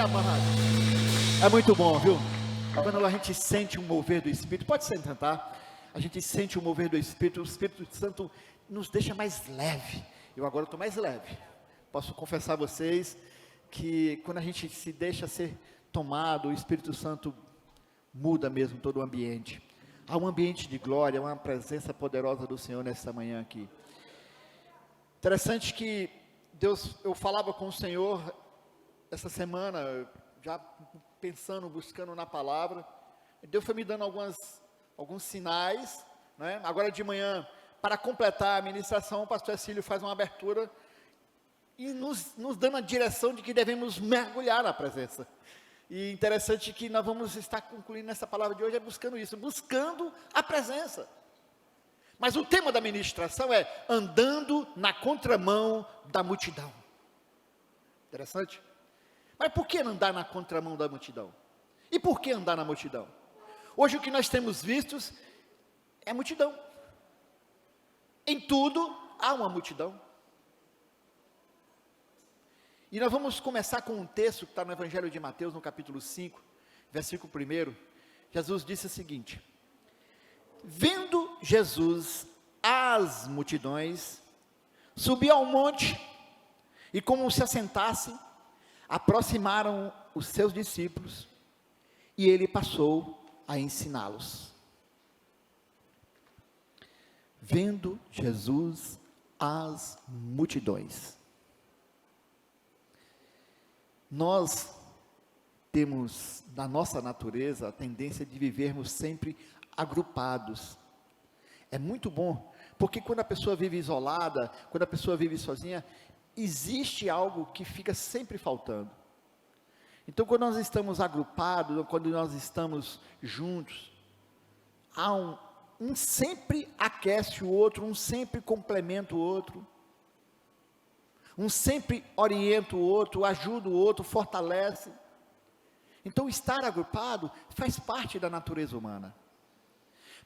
amado. É muito bom, viu? Quando a gente sente um mover do Espírito, pode sentar, a gente sente o mover do Espírito, o Espírito Santo nos deixa mais leve. Eu agora estou mais leve. Posso confessar a vocês que quando a gente se deixa ser tomado, o Espírito Santo muda mesmo todo o ambiente. Há um ambiente de glória, uma presença poderosa do Senhor nesta manhã aqui. Interessante que Deus, eu falava com o Senhor essa semana, já pensando, buscando na palavra. Deus foi me dando alguns sinais, né? Agora de manhã, para completar a ministração, o pastor Cílio faz uma abertura e nos dando a direção de que devemos mergulhar na presença. E interessante que nós vamos estar concluindo essa palavra de hoje, buscando isso, buscando a presença. Mas o tema da ministração é andando na contramão da multidão. Interessante? Mas por que andar na contramão da multidão? E por que andar na multidão? Hoje o que nós temos vistos é multidão. Em tudo há uma multidão. E nós vamos começar com um texto que está no Evangelho de Mateus, no capítulo 5, versículo 1. Jesus disse o seguinte: vendo Jesus as multidões, subiu ao monte, e como se assentasse, aproximaram os seus discípulos, e ele passou a ensiná-los. Vendo Jesus as multidões. Nós temos, na nossa natureza, a tendência de vivermos sempre agrupados. É muito bom, porque quando a pessoa vive isolada, quando a pessoa vive sozinha, existe algo que fica sempre faltando. Então, quando nós estamos agrupados, quando nós estamos juntos, há um sempre aquece o outro, um sempre complementa o outro, um sempre orienta o outro, ajuda o outro, fortalece. Então, estar agrupado faz parte da natureza humana.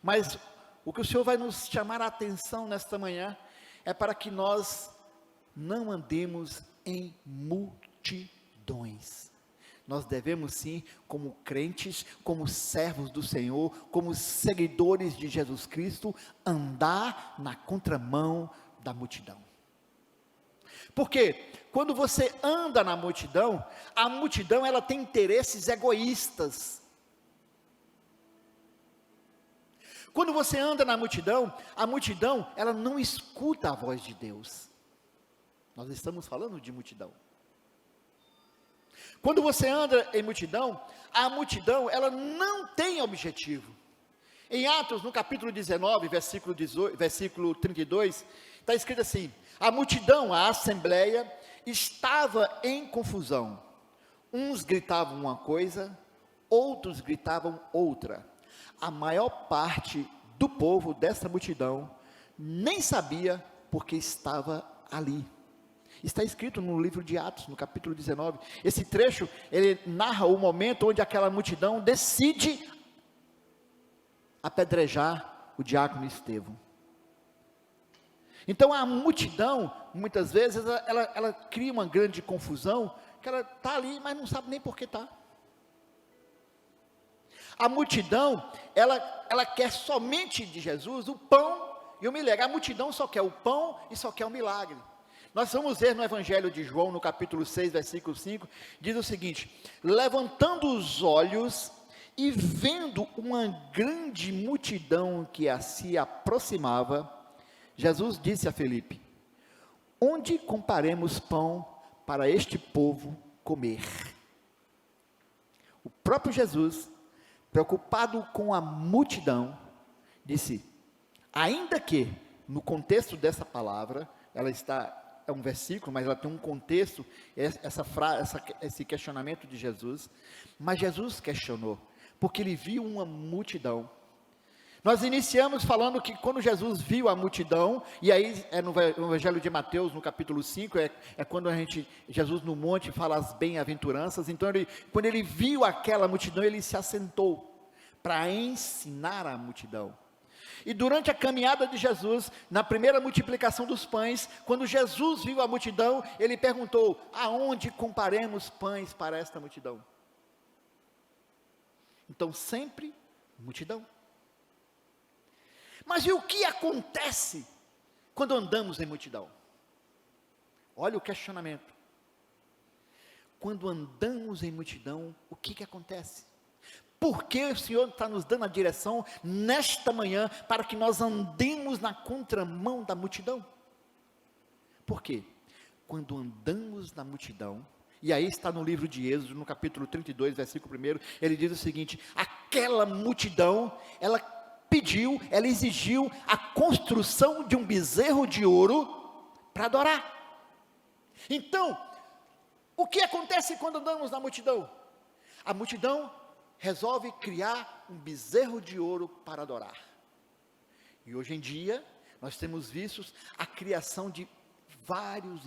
Mas o que o Senhor vai nos chamar a atenção nesta manhã é para que nós não andemos em multidões. Nós devemos sim, como crentes, como servos do Senhor, como seguidores de Jesus Cristo, andar na contramão da multidão. Porque quando você anda na multidão, a multidão ela tem interesses egoístas. Quando você anda na multidão, a multidão ela não escuta a voz de Deus. Nós estamos falando de multidão. Quando você anda em multidão, a multidão ela não tem objetivo. Em Atos, no capítulo 19, versículo 32, está escrito assim: a multidão, a assembleia, estava em confusão. Uns gritavam uma coisa, outros gritavam outra. A maior parte do povo dessa multidão nem sabia porque estava ali. Está escrito no livro de Atos, no capítulo 19. Esse trecho, ele narra o momento onde aquela multidão decide apedrejar o diácono Estevão. Então a multidão, muitas vezes, ela cria uma grande confusão, que ela está ali, mas não sabe nem por que está. A multidão, ela quer somente de Jesus o pão e o milagre. A multidão só quer o pão e só quer o milagre. Nós vamos ver no Evangelho de João, no capítulo 6, versículo 5, diz o seguinte: levantando os olhos e vendo uma grande multidão que se aproximava, Jesus disse a Felipe: onde compraremos pão para este povo comer? O próprio Jesus, preocupado com a multidão, disse, ainda que, no contexto dessa palavra, é um versículo, mas ela tem um contexto, esse questionamento de Jesus, mas Jesus questionou, porque ele viu uma multidão. Nós iniciamos falando que quando Jesus viu a multidão, e aí no Evangelho de Mateus, no capítulo 5, é quando Jesus no monte fala as bem-aventuranças. Então quando ele viu aquela multidão, ele se assentou para ensinar a multidão. E durante a caminhada de Jesus, na primeira multiplicação dos pães, quando Jesus viu a multidão, ele perguntou: aonde comparemos pães para esta multidão? Então sempre multidão. Mas e o que acontece quando andamos em multidão? Olha o questionamento. Quando andamos em multidão, o que acontece? Por que o Senhor está nos dando a direção nesta manhã para que nós andemos na contramão da multidão? Por quê? Quando andamos na multidão, e aí está no livro de Êxodo, no capítulo 32, versículo 1, ele diz o seguinte: aquela multidão, ela pediu, ela exigiu a construção de um bezerro de ouro para adorar. Então, o que acontece quando andamos na multidão? A multidão resolve criar um bezerro de ouro para adorar. E hoje em dia, nós temos visto a criação de vários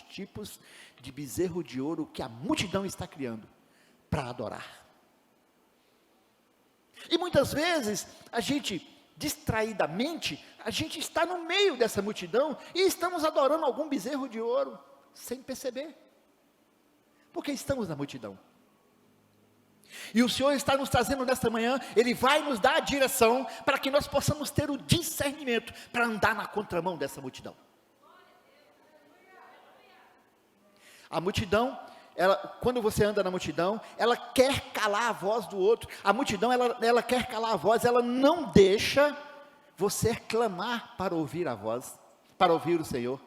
tipos de bezerro de ouro que a multidão está criando para adorar. E muitas vezes, a gente, distraidamente, a gente está no meio dessa multidão e estamos adorando algum bezerro de ouro, sem perceber, porque estamos na multidão. E o Senhor está nos trazendo nesta manhã, Ele vai nos dar a direção, para que nós possamos ter o discernimento, para andar na contramão dessa multidão. A multidão, quando você anda na multidão, ela quer calar a voz do outro. A multidão, ela quer calar a voz, ela não deixa você clamar para ouvir a voz, para ouvir o Senhor.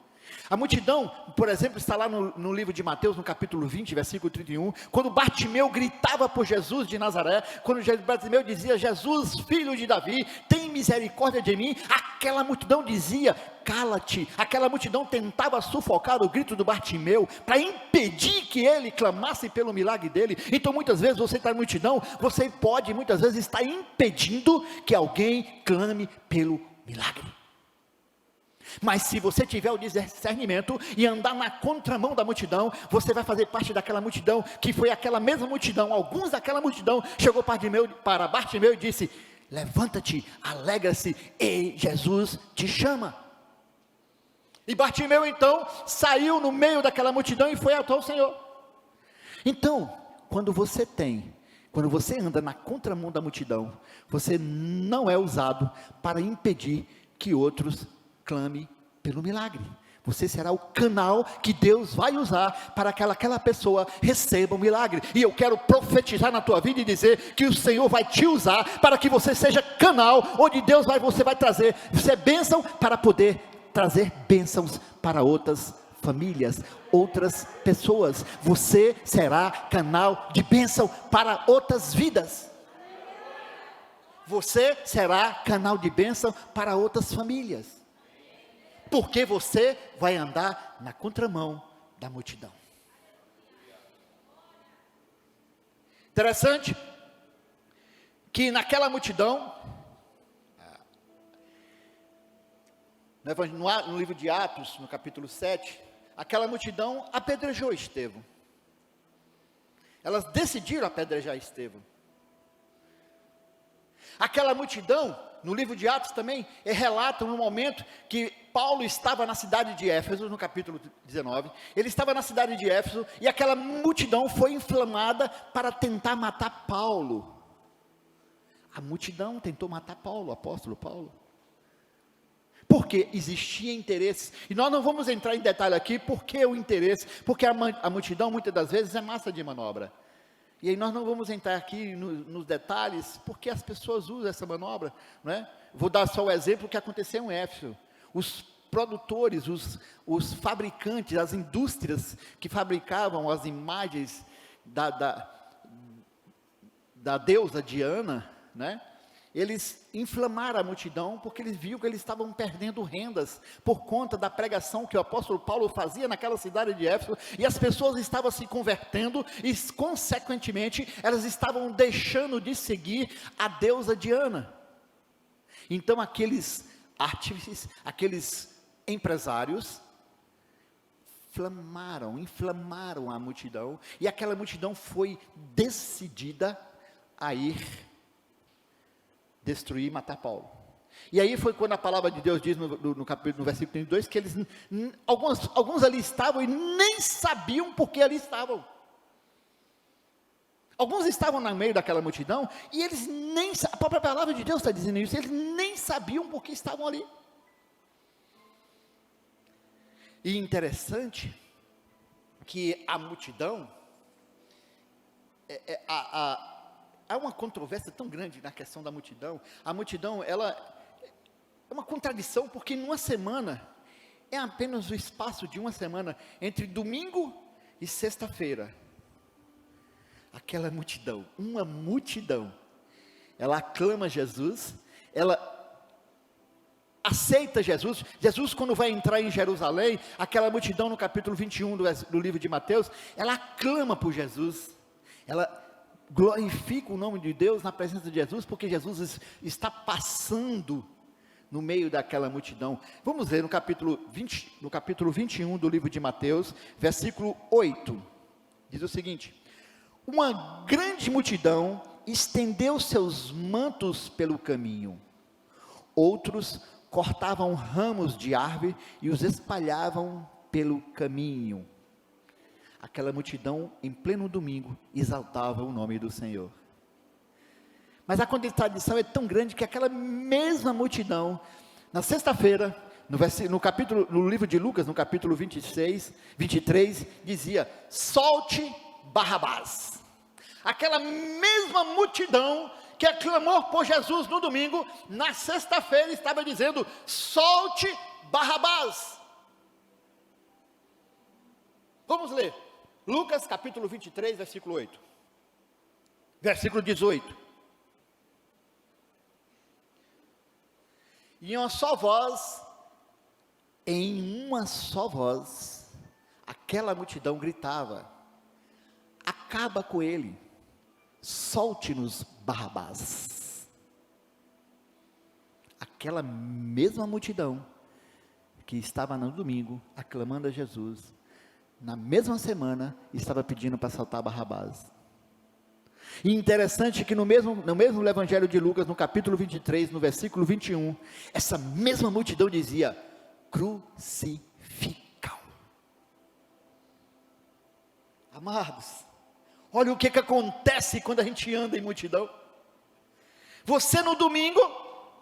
A multidão, por exemplo, está lá no livro de Mateus, no capítulo 20, versículo 31, quando Bartimeu gritava por Jesus de Nazaré, quando Bartimeu dizia: Jesus, filho de Davi, tem misericórdia de mim, aquela multidão dizia: cala-te. Aquela multidão tentava sufocar o grito do Bartimeu, para impedir que ele clamasse pelo milagre dele. Então muitas vezes você está na multidão, você pode muitas vezes estar impedindo que alguém clame pelo milagre. Mas se você tiver o discernimento e andar na contramão da multidão, você vai fazer parte daquela multidão, que foi aquela mesma multidão, alguns daquela multidão, chegou para Bartimeu e disse: levanta-te, alegra-se, e Jesus te chama. E Bartimeu então, saiu no meio daquela multidão e foi até o Senhor. Então, quando você anda na contramão da multidão, você não é usado para impedir que outros clame pelo milagre. Você será o canal que Deus vai usar para que aquela pessoa receba o milagre. E eu quero profetizar na tua vida e dizer que o Senhor vai te usar para que você seja canal, onde você vai trazer bênção, para poder trazer bênçãos para outras famílias, outras pessoas. Você será canal de bênção para outras vidas. Você será canal de bênção para outras famílias. Porque você vai andar na contramão da multidão. Interessante que naquela multidão, no livro de Atos, no capítulo 7, aquela multidão apedrejou Estevão. Elas decidiram apedrejar Estevão. Aquela multidão, no livro de Atos também, relata no momento que Paulo estava na cidade de Éfeso, no capítulo 19, ele estava na cidade de Éfeso, e aquela multidão foi inflamada para tentar matar Paulo. A multidão tentou matar Paulo, o apóstolo Paulo, porque existia interesses, e nós não vamos entrar em detalhe aqui, porque o interesse, porque a multidão muitas das vezes é massa de manobra. E aí nós não vamos entrar aqui nos detalhes, porque as pessoas usam essa manobra, não é? Vou dar só o exemplo que aconteceu em Éfeso. Os produtores, os fabricantes, as indústrias que fabricavam as imagens da deusa Diana, né? Eles inflamaram a multidão, porque eles viram que eles estavam perdendo rendas, por conta da pregação que o apóstolo Paulo fazia naquela cidade de Éfeso, e as pessoas estavam se convertendo, e consequentemente, elas estavam deixando de seguir a deusa Diana. Então aqueles artífices, aqueles empresários, inflamaram a multidão, e aquela multidão foi decidida a ir destruir e matar Paulo. E aí foi quando a palavra de Deus diz no capítulo, no versículo 32, que eles, alguns ali estavam e nem sabiam por que ali estavam. Alguns estavam no meio daquela multidão, e eles nem, a própria palavra de Deus está dizendo isso, eles nem sabiam por que estavam ali. E interessante, que a multidão, há uma controvérsia tão grande na questão da multidão. A multidão, ela é uma contradição, porque numa semana, é apenas o espaço de uma semana, entre domingo e sexta-feira, aquela multidão, uma multidão, ela aclama Jesus, ela aceita Jesus. Jesus, quando vai entrar em Jerusalém, aquela multidão no capítulo 21 do livro de Mateus, ela aclama por Jesus, ela glorifica o nome de Deus na presença de Jesus, porque Jesus está passando no meio daquela multidão. Vamos ler no capítulo 21 do livro de Mateus, versículo 8, diz o seguinte: uma grande multidão estendeu seus mantos pelo caminho, outros cortavam ramos de árvore e os espalhavam pelo caminho. Aquela multidão, em pleno domingo, exaltava o nome do Senhor. Mas a contradição é tão grande que aquela mesma multidão, na sexta-feira, no livro de Lucas, no capítulo 23, dizia: solte Barrabás. Aquela mesma multidão que aclamou por Jesus no domingo, na sexta-feira estava dizendo: solte Barrabás. Vamos ler, Lucas capítulo 23, versículo 8, versículo 18. Em uma só voz, aquela multidão gritava: acaba com ele, solte-nos Barrabás. Aquela mesma multidão que estava no domingo aclamando a Jesus, na mesma semana estava pedindo para soltar Barrabás. E interessante que no mesmo evangelho de Lucas, no capítulo 23, no versículo 21, essa mesma multidão dizia: crucificam. Amados, olha o que acontece quando a gente anda em multidão. Você no domingo,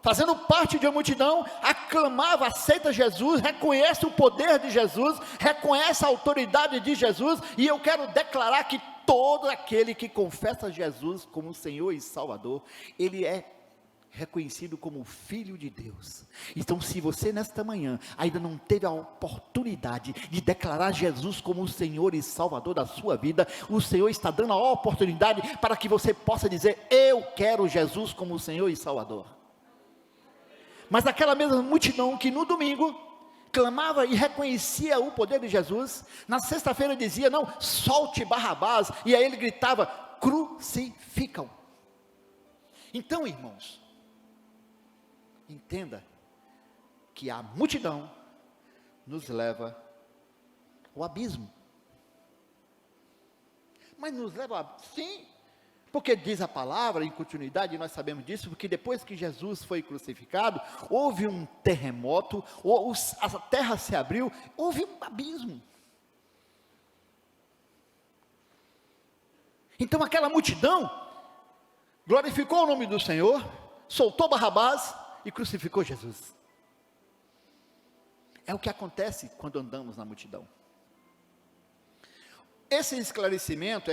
fazendo parte de uma multidão, aclamava, aceita Jesus, reconhece o poder de Jesus, reconhece a autoridade de Jesus, e eu quero declarar que todo aquele que confessa Jesus como Senhor e Salvador, ele é reconhecido como Filho de Deus. Então, se você nesta manhã ainda não teve a oportunidade de declarar Jesus como o Senhor e Salvador da sua vida, o Senhor está dando a oportunidade para que você possa dizer: eu quero Jesus como o Senhor e Salvador. Mas aquela mesma multidão que no domingo clamava e reconhecia o poder de Jesus, na sexta-feira dizia: não, solte Barrabás, e aí ele gritava: crucificam. Então, irmãos, entenda que a multidão nos leva ao abismo. Mas nos leva, sim, porque diz a palavra, em continuidade, nós sabemos disso, porque depois que Jesus foi crucificado, houve um terremoto, a terra se abriu, houve um abismo. Então aquela multidão glorificou o nome do Senhor, soltou Barrabás e crucificou Jesus. É o que acontece quando andamos na multidão. Esse esclarecimento,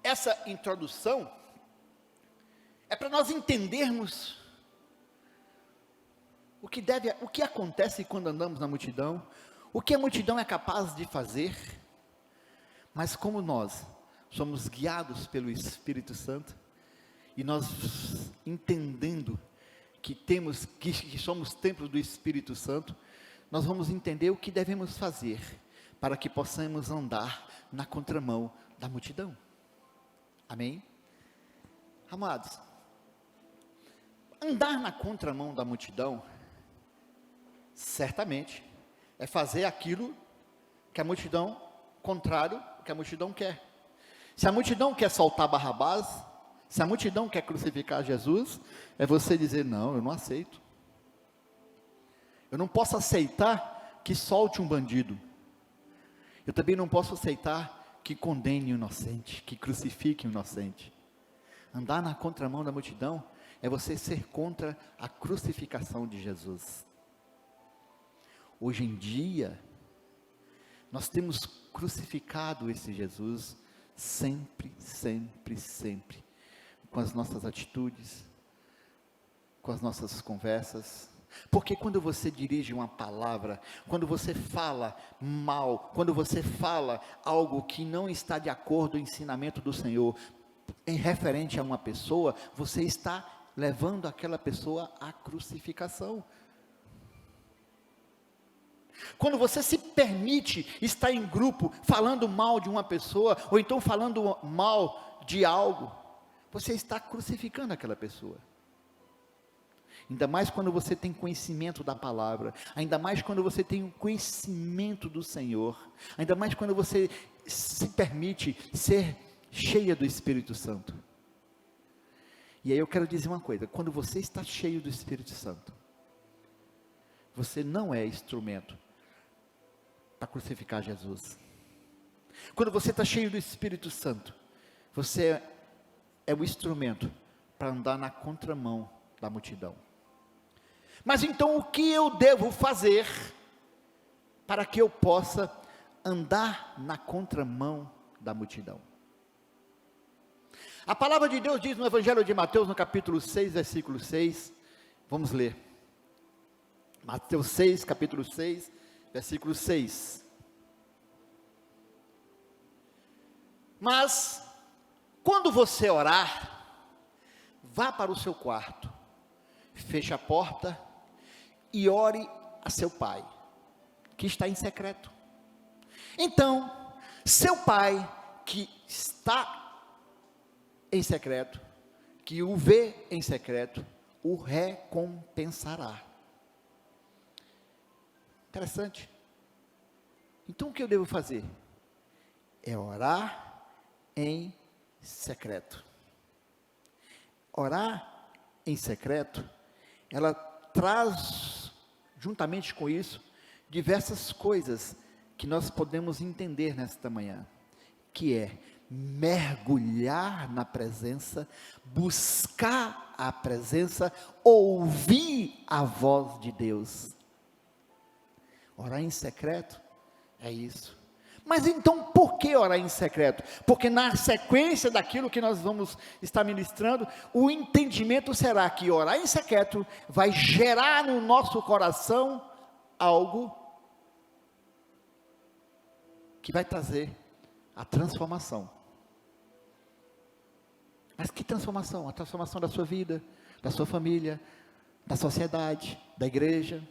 essa introdução é para nós entendermos o que acontece quando andamos na multidão, o que a multidão é capaz de fazer, mas como nós somos guiados pelo Espírito Santo, e nós entendendo que somos templos do Espírito Santo, nós vamos entender o que devemos fazer para que possamos andar na contramão da multidão. Amém? Amados, andar na contramão da multidão, certamente, é fazer aquilo que a multidão, contrário ao que a multidão quer. Se a multidão quer soltar Barrabás, se a multidão quer crucificar Jesus, é você dizer: não, eu não aceito. Eu não posso aceitar que solte um bandido. Eu também não posso aceitar que condene o inocente, que crucifique o inocente. Andar na contramão da multidão é você ser contra a crucificação de Jesus. Hoje em dia, nós temos crucificado esse Jesus sempre, sempre, sempre, com as nossas atitudes, com as nossas conversas. Porque quando você dirige uma palavra, quando você fala mal, quando você fala algo que não está de acordo com o ensinamento do Senhor, em referente a uma pessoa, você está levando aquela pessoa à crucificação. Quando você se permite estar em grupo, falando mal de uma pessoa, ou então falando mal de algo, você está crucificando aquela pessoa. Ainda mais quando você tem conhecimento da palavra, ainda mais quando você tem o conhecimento do Senhor, ainda mais quando você se permite ser cheia do Espírito Santo. E aí eu quero dizer uma coisa: quando você está cheio do Espírito Santo, você não é instrumento para crucificar Jesus. Quando você está cheio do Espírito Santo, você é o instrumento para andar na contramão da multidão. Mas então o que eu devo fazer para que eu possa andar na contramão da multidão? A palavra de Deus diz no Evangelho de Mateus, no capítulo 6, versículo 6, vamos ler. Mateus 6, capítulo 6, versículo 6. Mas, quando você orar, vá para o seu quarto, feche a porta e ore a seu pai, que está em secreto. Então, seu pai, que está em secreto, que o vê em secreto, o recompensará. Interessante. Então o que eu devo fazer? É orar em secreto. Orar em secreto, ela traz, juntamente com isso, diversas coisas que nós podemos entender nesta manhã, que é mergulhar na presença, buscar a presença, ouvir a voz de Deus. Orar em secreto é isso. Mas então por que orar em secreto? Porque na sequência daquilo que nós vamos estar ministrando, o entendimento será que orar em secreto vai gerar no nosso coração algo que vai trazer a transformação. Mas que transformação? A transformação da sua vida, da sua família, da sociedade, da igreja.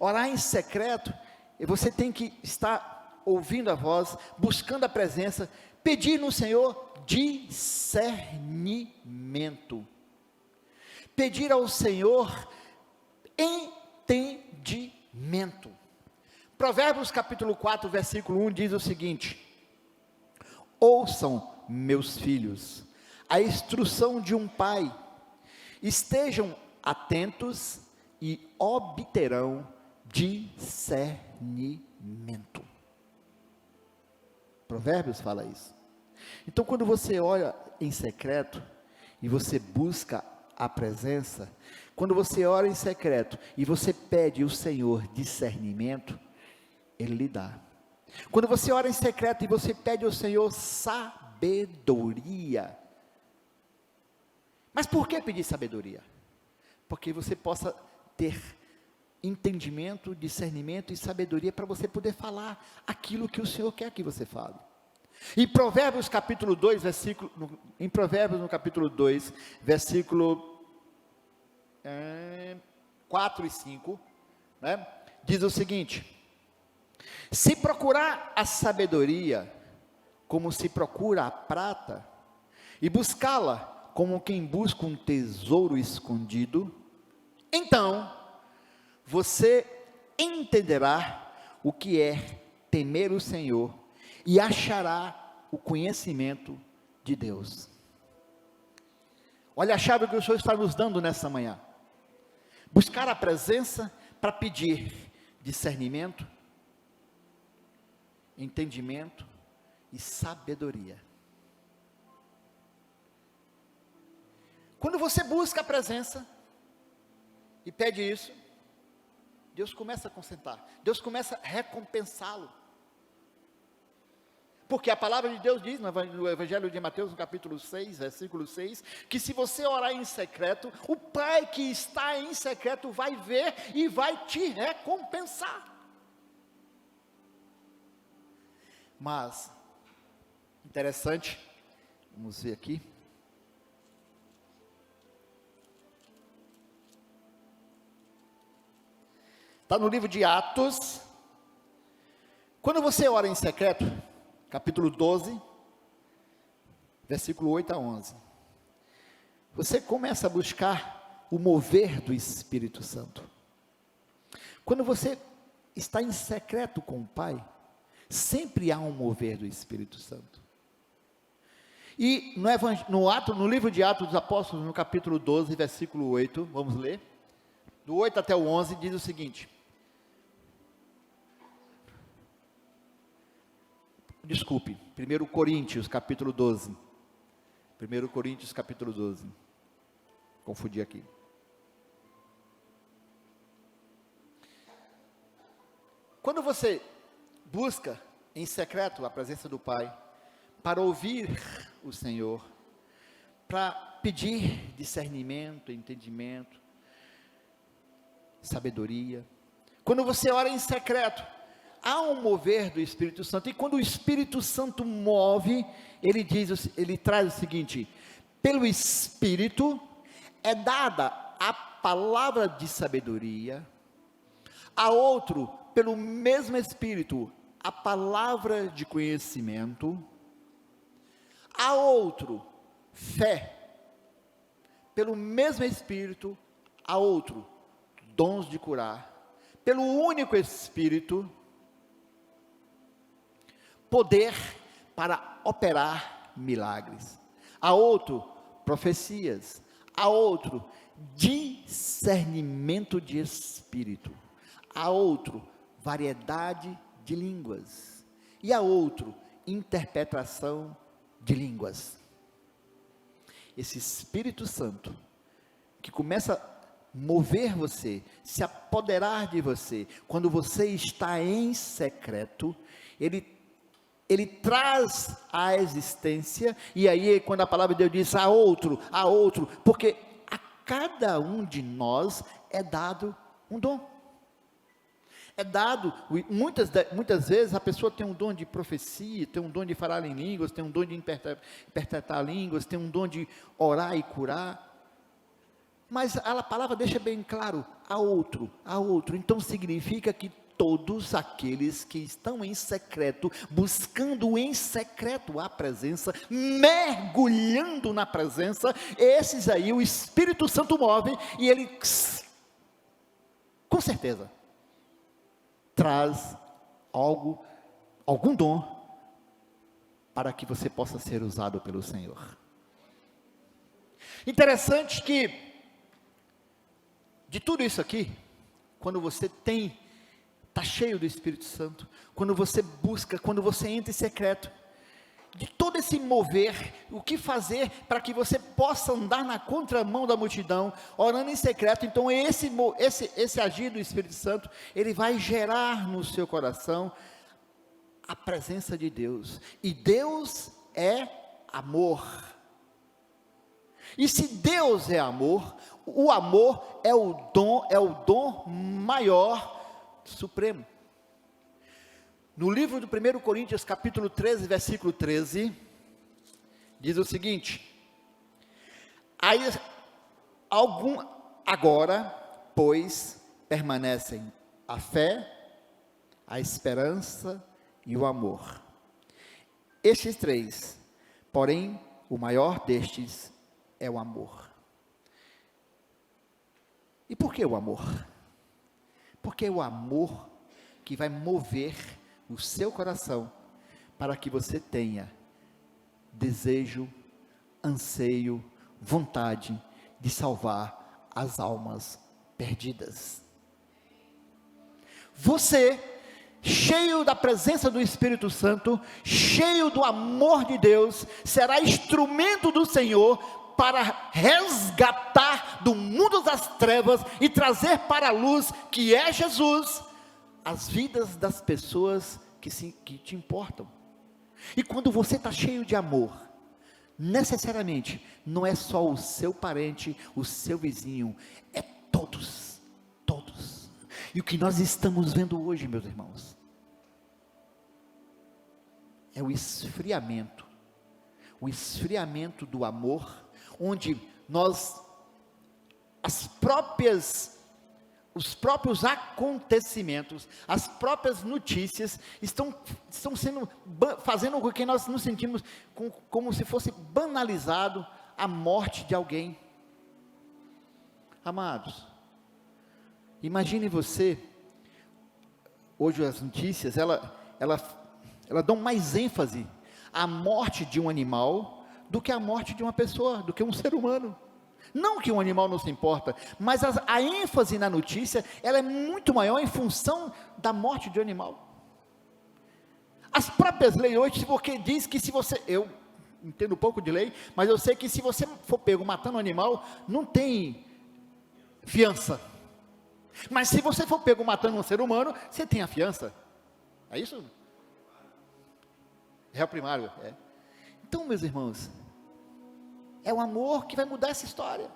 Orar em secreto, você tem que estar ouvindo a voz, buscando a presença, pedir no Senhor discernimento, pedir ao Senhor entendimento. Provérbios capítulo 4, versículo 1 diz o seguinte: ouçam, meus filhos, a instrução de um pai, estejam atentos e obterão discernimento. Provérbios fala isso. Então quando você olha em secreto e você busca a presença, quando você ora em secreto e você pede ao Senhor discernimento, Ele lhe dá. Quando você ora em secreto e você pede ao Senhor sabedoria. Mas por que pedir sabedoria? Porque você possa ter entendimento, discernimento e sabedoria para você poder falar aquilo que o Senhor quer que você fale. Em Provérbios capítulo 2, no capítulo 2, versículo 4 e 5, né, diz o seguinte: se procurar a sabedoria como se procura a prata, e buscá-la como quem busca um tesouro escondido, então você entenderá o que é temer o Senhor e achará o conhecimento de Deus. Olha a chave que o Senhor está nos dando nessa manhã. Buscar a presença para pedir discernimento, entendimento e sabedoria. Quando você busca a presença e pede isso, Deus começa a consentar, Deus começa a recompensá-lo. Porque a palavra de Deus diz no Evangelho de Mateus, no capítulo 6, versículo 6, que se você orar em secreto, o Pai que está em secreto vai ver e vai te recompensar. Mas, interessante, vamos ver aqui. Está no livro de Atos. Quando você ora em secreto, capítulo 12, versículo 8 a 11, você começa a buscar o mover do Espírito Santo. Quando você está em secreto com o Pai, sempre há um mover do Espírito Santo. E no livro de Atos dos Apóstolos, no capítulo 12, versículo 8, vamos ler, do 8 até o 11, diz o seguinte: desculpe, 1 Coríntios, capítulo 12. 1 Coríntios, capítulo 12. Confundi aqui. Quando você busca em secreto a presença do Pai, para ouvir o Senhor, para pedir discernimento, entendimento, sabedoria. Quando você ora em secreto, há um mover do Espírito Santo, e quando o Espírito Santo move, ele traz o seguinte: pelo Espírito é dada a palavra de sabedoria, a outro, pelo mesmo Espírito, a palavra de conhecimento, a outro, fé, pelo mesmo Espírito, a outro, dons de curar, pelo único Espírito, poder para operar milagres, a outro, profecias, a outro, discernimento de espírito, a outro, variedade de línguas, e a outro, interpretação de línguas. Esse Espírito Santo, que começa a mover você, se apoderar de você, quando você está em secreto, ele traz a existência, e aí quando a palavra de Deus diz a outro, porque a cada um de nós é dado um dom. É dado, muitas vezes a pessoa tem um dom de profecia, tem um dom de falar em línguas, tem um dom de interpretar línguas, tem um dom de orar e curar, mas a palavra deixa bem claro, a outro, então significa que todos aqueles que estão em secreto, buscando em secreto a presença, mergulhando na presença, esses aí o Espírito Santo move, e ele, com certeza, traz algum dom, para que você possa ser usado pelo Senhor. Interessante que, de tudo isso aqui, quando você está cheio do Espírito Santo, quando você busca, quando você entra em secreto, de todo esse mover, o que fazer para que você possa andar na contramão da multidão, orando em secreto. Então esse agir do Espírito Santo, ele vai gerar no seu coração a presença de Deus, e Deus é amor, e se Deus é amor, o amor é o dom maior, supremo. No livro do 1 Coríntios, capítulo 13, versículo 13, diz o seguinte: agora, pois, permanecem a fé, a esperança e o amor. Estes três, porém, o maior destes é o amor. E por que o amor? Porque é o amor que vai mover o seu coração, para que você tenha desejo, anseio, vontade de salvar as almas perdidas. Você, cheio da presença do Espírito Santo, cheio do amor de Deus, será instrumento do Senhor para resgatar do mundo das trevas e trazer para a luz, que é Jesus, as vidas das pessoas que te importam. E quando você está cheio de amor, necessariamente, não é só o seu parente, o seu vizinho, é todos, todos. E o que nós estamos vendo hoje, meus irmãos, é o esfriamento do amor, onde os próprios acontecimentos, as próprias notícias estão fazendo com que nós nos sentimos como se fosse banalizado a morte de alguém. Amados, imagine você, hoje as notícias, ela dão mais ênfase à morte de um animal do que à morte de uma pessoa, do que um ser humano. Não que um animal não se importa, mas a ênfase na notícia, ela é muito maior em função da morte de um animal. As próprias leis hoje, porque diz que se você, eu entendo um pouco de lei, mas eu sei que se você for pego matando um animal, não tem fiança. Mas se você for pego matando um ser humano, você tem a fiança. É isso? Réu primário, é. Então, meus irmãos, é o amor que vai mudar essa história.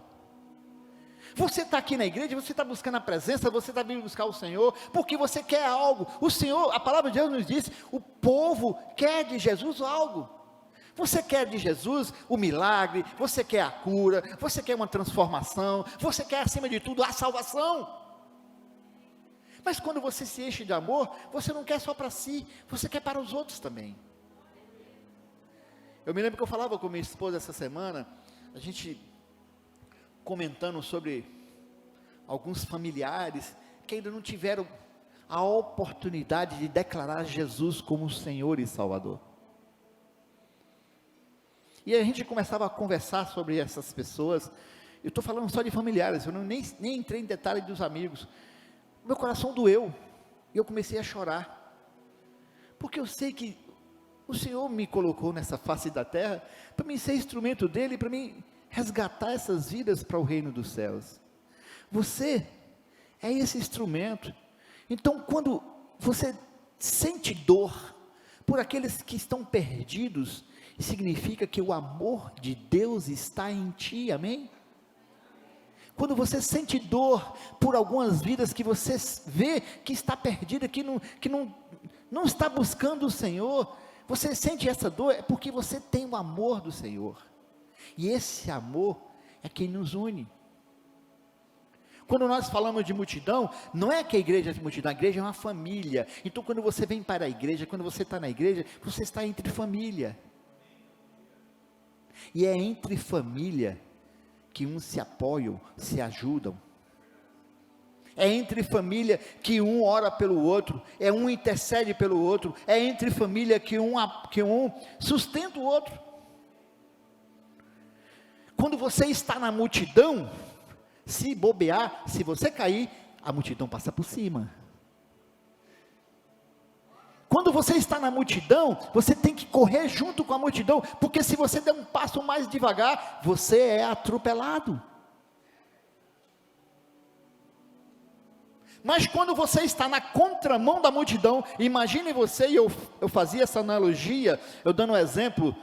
Você está aqui na igreja, você está buscando a presença, você está vindo buscar o Senhor, porque você quer algo. O Senhor, a palavra de Deus nos diz, o povo quer de Jesus algo. Você quer de Jesus o milagre, você quer a cura, você quer uma transformação, você quer acima de tudo a salvação. Mas quando você se enche de amor, você não quer só para si, você quer para os outros também. Eu me lembro que eu falava com minha esposa essa semana, a gente comentando sobre alguns familiares que ainda não tiveram a oportunidade de declarar Jesus como Senhor e Salvador. E a gente começava a conversar sobre essas pessoas. Eu estou falando só de familiares, eu nem entrei em detalhe dos amigos. Meu coração doeu, e eu comecei a chorar, porque eu sei que o Senhor me colocou nessa face da terra, para mim ser instrumento dEle, para mim resgatar essas vidas para o reino dos céus. Você é esse instrumento. Então quando você sente dor por aqueles que estão perdidos, significa que o amor de Deus está em ti, amém? Quando você sente dor por algumas vidas que você vê que está perdida, que não está buscando o Senhor, você sente essa dor, é porque você tem o amor do Senhor, e esse amor é quem nos une. Quando nós falamos de multidão, não é que a igreja é de multidão, a igreja é uma família. Então quando você vem para a igreja, quando você está na igreja, você está entre família, e é entre família que uns se apoiam, se ajudam. É entre família que um ora pelo outro, é um intercede pelo outro, é entre família que um sustenta o outro. Quando você está na multidão, se bobear, se você cair, a multidão passa por cima. Quando você está na multidão, você tem que correr junto com a multidão, porque se você der um passo mais devagar, você é atropelado. Mas quando você está na contramão da multidão, imagine você, e eu fazia essa analogia, eu dando um exemplo,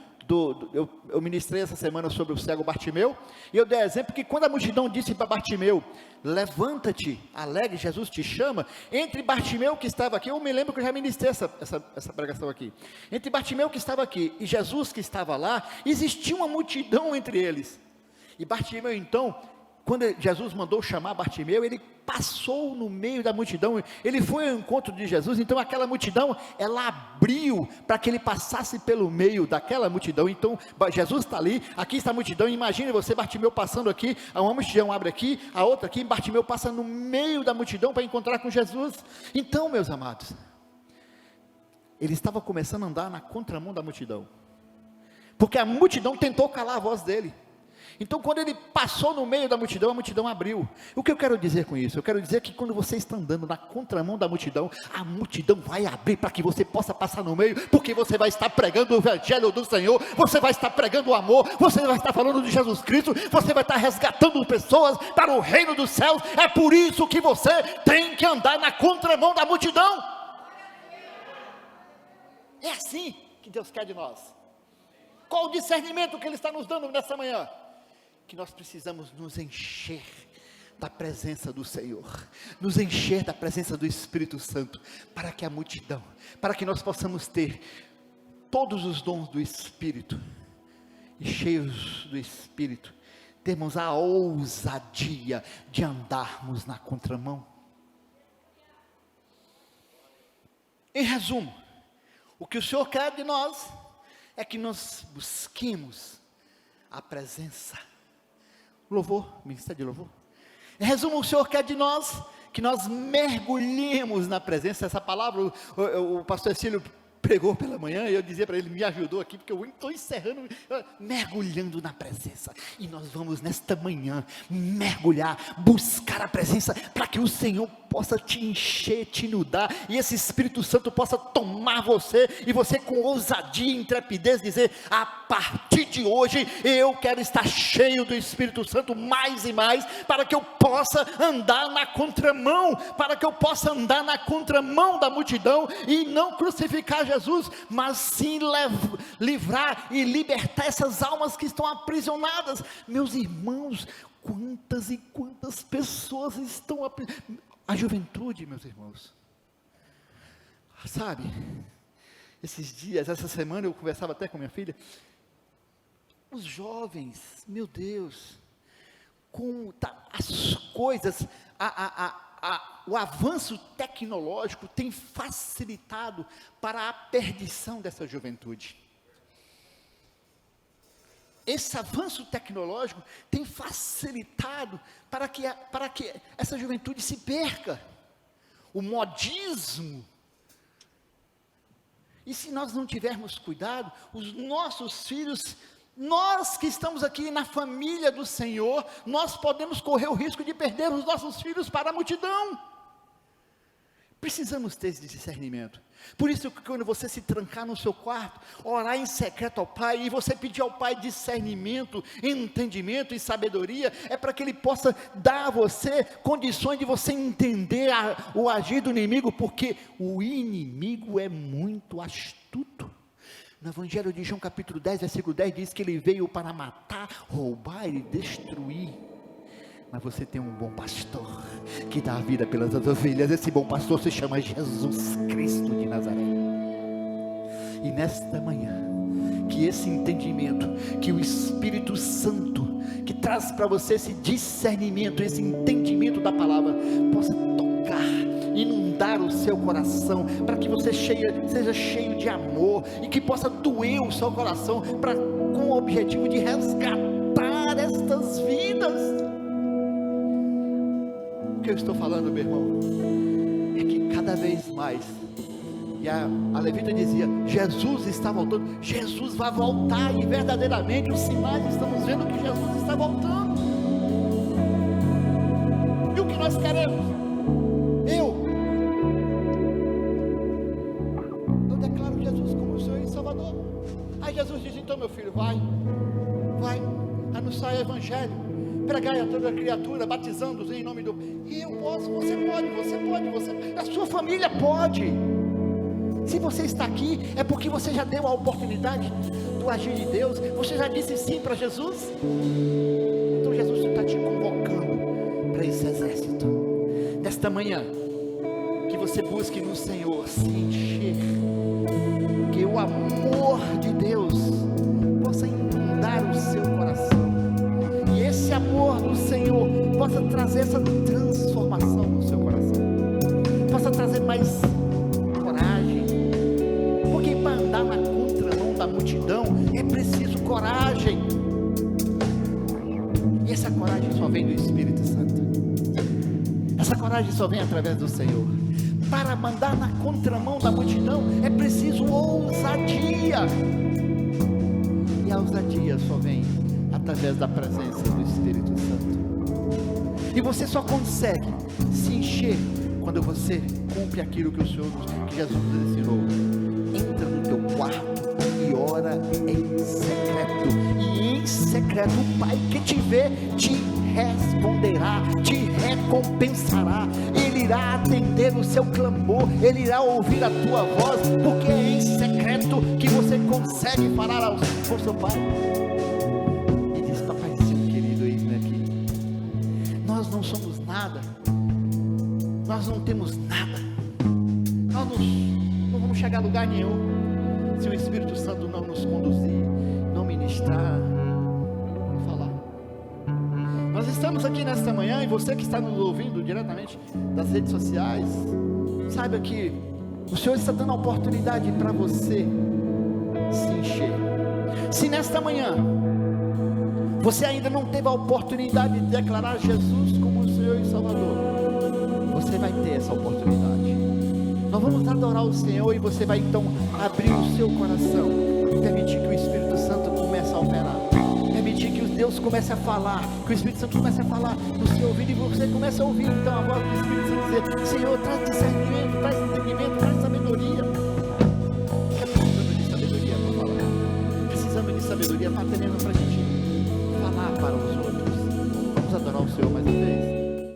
eu ministrei essa semana sobre o cego Bartimeu, e eu dei exemplo que quando a multidão disse para Bartimeu, levanta-te, alegre, Jesus te chama, entre Bartimeu que estava aqui, eu me lembro que eu já ministrei essa pregação aqui, entre Bartimeu que estava aqui, e Jesus que estava lá, existia uma multidão entre eles, e Bartimeu então, quando Jesus mandou chamar Bartimeu, ele passou no meio da multidão, ele foi ao encontro de Jesus, então aquela multidão, ela abriu, para que ele passasse pelo meio daquela multidão, então Jesus está ali, aqui está a multidão, imagine você, Bartimeu passando aqui, uma multidão abre aqui, a outra aqui, Bartimeu passa no meio da multidão, para encontrar com Jesus. Então meus amados, ele estava começando a andar na contramão da multidão, porque a multidão tentou calar a voz dele. Então quando ele passou no meio da multidão, a multidão abriu. O que eu quero dizer com isso? Eu quero dizer que quando você está andando na contramão da multidão, a multidão vai abrir para que você possa passar no meio, porque você vai estar pregando o evangelho do Senhor, você vai estar pregando o amor, você vai estar falando de Jesus Cristo, você vai estar resgatando pessoas para o reino dos céus. É por isso que você tem que andar na contramão da multidão. É assim que Deus quer de nós. Qual o discernimento que Ele está nos dando nessa manhã? Que nós precisamos nos encher da presença do Senhor, nos encher da presença do Espírito Santo, para que a multidão, para que nós possamos ter todos os dons do Espírito, e cheios do Espírito, termos a ousadia de andarmos na contramão. Em resumo, o que o Senhor quer de nós, é que nós busquemos a presença. Louvor, ministério de louvor. Em resumo, o Senhor quer de nós que nós mergulhemos na presença. Essa palavra, o pastor Cílio pregou pela manhã, e eu dizia para ele, me ajudou aqui, porque eu estou encerrando, mergulhando na presença. E nós vamos nesta manhã mergulhar, buscar a presença, para que o Senhor possa te encher, te inundar, e esse Espírito Santo possa tomar você, e você com ousadia e intrepidez dizer, a partir de hoje, eu quero estar cheio do Espírito Santo mais e mais, para que eu possa andar na contramão, para que eu possa andar na contramão da multidão, e não crucificar Jesus, mas sim livrar e libertar essas almas que estão aprisionadas. Meus irmãos, quantas e quantas pessoas estão a juventude, meus irmãos, sabe, esses dias, essa semana eu conversava até com minha filha, os jovens, meu Deus, com as coisas, o avanço tecnológico tem facilitado para a perdição dessa juventude. Esse avanço tecnológico tem facilitado para que essa juventude se perca. O modismo. E se nós não tivermos cuidado, os nossos filhos, nós que estamos aqui na família do Senhor, nós podemos correr o risco de perder os nossos filhos para a multidão. Precisamos ter esse discernimento. Por isso que quando você se trancar no seu quarto, orar em secreto ao Pai, e você pedir ao Pai discernimento, entendimento e sabedoria, é para que Ele possa dar a você condições de você entender o agir do inimigo, porque o inimigo é muito astuto. No Evangelho de João capítulo 10, versículo 10, diz que ele veio para matar, roubar e destruir. Mas você tem um bom pastor, que dá a vida pelas ovelhas. Esse bom pastor se chama Jesus Cristo de Nazaré. E nesta manhã, que esse entendimento, que o Espírito Santo, que traz para você esse discernimento, esse entendimento da palavra, possa tocar, inundar o seu coração, para que você seja cheio de amor, e que possa doer o seu coração, com o objetivo de resgatar estas vidas. O que eu estou falando, meu irmão, é que cada vez mais, e a levita dizia, Jesus está voltando, Jesus vai voltar, e verdadeiramente os sinais estamos vendo que Jesus está voltando. E o que nós queremos? Eu declaro Jesus como o Senhor e Salvador. Aí Jesus diz, então meu filho, vai, anunciar o Evangelho, pregai a toda criatura, batizando-os em nome do... E eu posso, você pode, a sua família pode. Se você está aqui, é porque você já deu a oportunidade do agir de Deus, você já disse sim para Jesus. Então Jesus está te convocando para esse exército. Nesta manhã, que você busque no Senhor se encher, que o amor de Deus possa inundar o seu coração, e esse amor do Senhor possa trazer essa transformação no seu coração, possa trazer mais coragem, porque para andar na contramão da multidão é preciso coragem, e essa coragem só vem do Espírito Santo, essa coragem só vem através do Senhor. Para mandar na contramão da multidão é preciso ousadia, e E a ousadia só vem através da presença do Espírito Santo. E você só consegue se encher quando você cumpre aquilo que que Jesus nos ensinou. Entra no teu quarto e ora em secreto. E em secreto o Pai que te vê te responderá, te recompensará. Ele irá atender o seu clamor, Ele irá ouvir a tua voz, porque é em secreto que você consegue falar com seu Pai. E diz: Papaizinho querido, eis-me aqui. Nós não somos nada, nós não temos nada, nós não vamos chegar a lugar nenhum se o Espírito Santo não nos conduzir, não ministrar, não falar. Nós estamos aqui nesta manhã, e você que está nos ouvindo diretamente das redes sociais, saiba que o Senhor está dando a oportunidade para você se encher. Se nesta manhã você ainda não teve a oportunidade de declarar Jesus como o Senhor e Salvador, você vai ter essa oportunidade. Nós vamos adorar o Senhor, e você vai então abrir o seu coração, permitir que o Espírito Santo comece a operar, permitir que Deus comece a falar, que o Espírito Santo comece a falar no seu ouvido, e você comece a ouvir então a voz do Espírito Santo dizer: Senhor, traz discernimento, traz entendimento, traz sabedoria. Precisamos de sabedoria para falar, precisamos de sabedoria para ter mesmo para a gente falar para os outros. Vamos adorar o Senhor mais uma vez.